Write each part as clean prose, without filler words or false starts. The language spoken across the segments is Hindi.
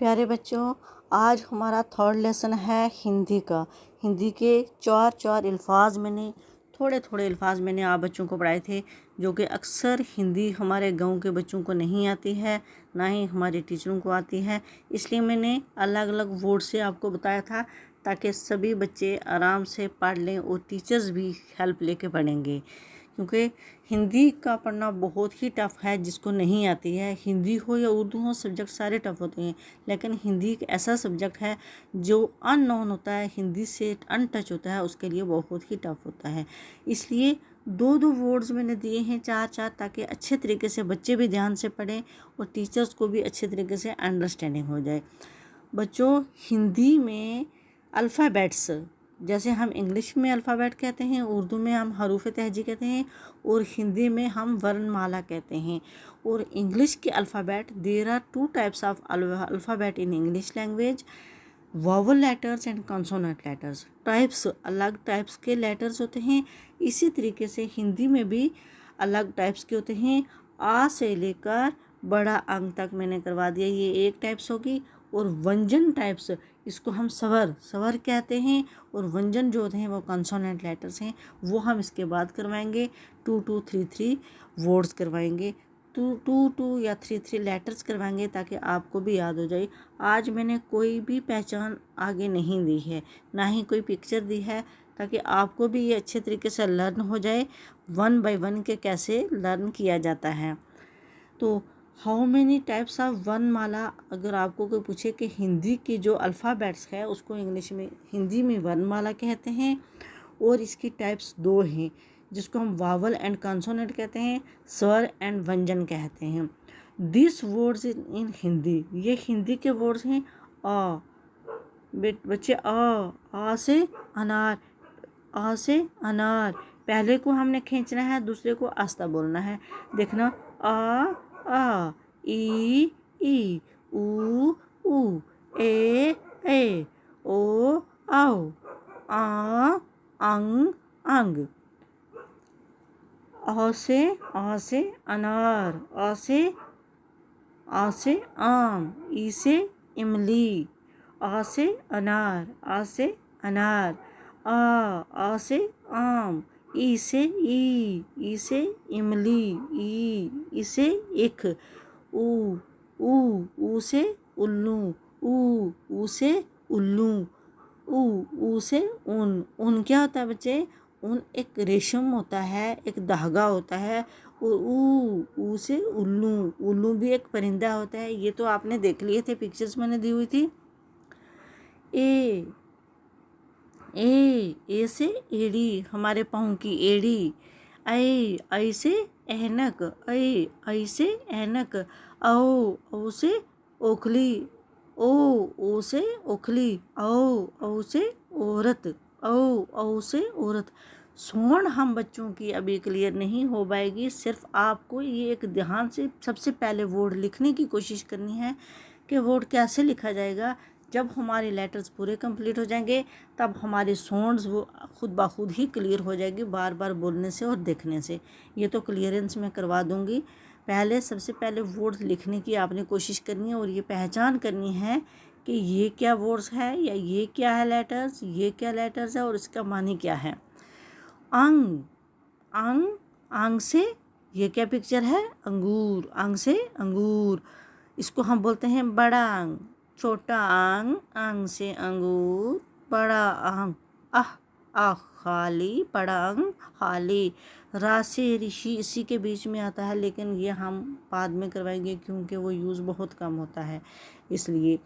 प्यारे बच्चों, आज हमारा थर्ड लेसन है हिंदी का। हिंदी के चार अल्फाज थोड़े अल्फाज मैंने आप बच्चों को पढ़ाए थे, जो कि अक्सर हिंदी हमारे गांव के बच्चों को नहीं आती है, ना ही हमारे टीचरों को आती है। इसलिए मैंने अलग अलग वर्ड से आपको बताया था, ताकि सभी बच्चे आराम से पढ़ लें और टीचर्स भी हेल्प लेके पढ़ेंगे। क्योंकि हिंदी का पढ़ना बहुत ही टफ़ है, जिसको नहीं आती है, हिंदी हो या उर्दू हो, सब्जेक्ट सारे टफ़ होते हैं। लेकिन हिंदी एक ऐसा सब्जेक्ट है जो अननोन होता है, हिंदी से अनटच होता है, उसके लिए बहुत ही टफ़ होता है। इसलिए दो वर्ड्स मैंने दिए हैं, चार, ताकि अच्छे तरीके से बच्चे भी ध्यान से पढ़ें और टीचर्स को भी अच्छे तरीके से अंडरस्टैंडिंग हो जाए। बच्चों, हिंदी में अल्फ़ाबेट्स, जैसे हम इंग्लिश में अल्फ़ाबेट कहते हैं, उर्दू में हम हरूफ तहजी कहते हैं और हिंदी में हम वर्णमाला कहते हैं। और इंग्लिश के alphabet, there are 2 types of alphabet in English language, vowel letters and consonant letters. Types, अलग टाइप्स के लेटर्स होते हैं। इसी तरीके से हिंदी में भी अलग टाइप्स के होते हैं। आ से लेकर बड़ा अंग तक मैंने करवा दिया, ये एक टाइप्स होगी। और व्यंजन टाइप्स, इसको हम स्वर कहते हैं, और व्यंजन जो होते हैं वो कॉन्सोनेंट लेटर्स हैं, वो हम इसके बाद करवाएंगे। 2 3 वर्ड्स करवाएंगे, 2 या 3 लेटर्स करवाएंगे, ताकि आपको भी याद हो जाए। आज मैंने कोई भी पहचान आगे नहीं दी है, ना ही कोई पिक्चर दी है, ताकि आपको भी ये अच्छे तरीके से लर्न हो जाए 1 बाय 1 के कैसे लर्न किया जाता है। तो हाउ मेनी टाइप्स ऑफ वर्णमाला, अगर आपको कोई पूछे कि हिंदी की जो अल्फ़ाबेट्स है उसको इंग्लिश में, हिंदी में वर्णमाला कहते हैं, और इसकी टाइप्स 2 हैं, जिसको हम वावल एंड कॉन्सोनेंट कहते हैं, स्वर एंड व्यंजन कहते हैं। दिस वर्ड्स इन हिंदी, ये हिंदी के वर्ड्स हैं। आ, बच्चे, आ से अनार, आ से अनार, पहले को हमने खींचना है, दूसरे को आस्ता बोलना है। देखना, आ, ई, ऊ, ए, ओ, आओ, आ, अंग। आ से अनार, आ से आम, ई से इमली, आ से अनार, आ से आम, ई से इमली, ई से इख, ऊ से उल्लू, ऊ से उल्लू, ऊ से ऊन क्या होता है बच्चे? ऊन एक रेशम होता है, एक धागा होता है। और ऊ से उल्लू भी एक परिंदा होता है। ये तो आपने देख लिए थे, पिक्चर्स मैंने दी हुई थी। ए से एड़ी, हमारे पाँव की एड़ी। ऐ से ऐनक, ऐ से ऐनक। औ से ओखली, ओ से ओखली। औ से औरत, औ से औरत। स्वर्ण हम बच्चों की अभी क्लियर नहीं हो पाएगी, सिर्फ आपको ये एक ध्यान से सबसे पहले वर्ड लिखने की कोशिश करनी है कि वर्ड कैसे लिखा जाएगा। जब हमारे लेटर्स पूरे कंप्लीट हो जाएंगे, तब हमारे साउंड्स वो खुद ब खुद ही क्लियर हो जाएगी, बार बार बोलने से और देखने से। ये तो क्लियरेंस मैं करवा दूंगी। पहले सबसे पहले वर्ड्स लिखने की आपने कोशिश करनी है, और ये पहचान करनी है कि ये क्या वर्ड्स है, या ये क्या है लेटर्स, ये क्या लेटर्स है, और इसका मानी क्या है। अंग से, ये क्या पिक्चर है? अंगूर, अंग से अंगूर। इसको हम बोलते हैं बड़ा अंग, छोटा अंग से अंगूर, बड़ा अंग, खाली, बड़ा अंग खाली। रा से ऋषि, इसी के बीच में आता है, लेकिन ये हम बाद में करवाएंगे, क्योंकि वो यूज़ बहुत कम होता है। इसलिए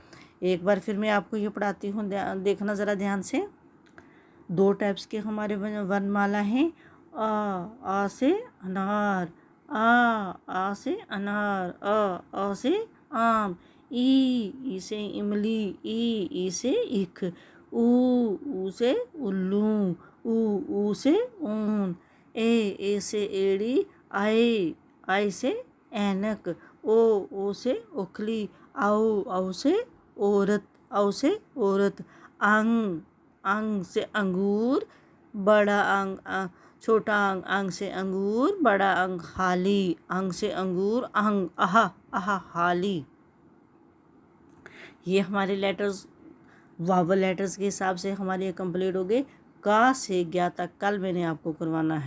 एक बार फिर मैं आपको ये पढ़ाती हूँ, देखना ज़रा ध्यान से। 2 टाइप्स के हमारे वर्णमाला हैं। आ से अनार, आ से अनार, आ से आम, ई से इमली, ई से इख, ऊ से उल्लू, ऊ से ऊन, ए से एड़ी, आई से ऐनक, ओ से ओखली, औ से औरत, अंग से अंगूर, बड़ा अंग, छोटा अंग से अंगूर, बड़ा अंग खाली, अंग से अंगूर, अंग, आहा खाली। ये हमारे लेटर्स वावल लेटर्स के हिसाब से हमारे ये कंप्लीट हो गए। का से ज्ञा तक कल मैंने आपको करवाना है।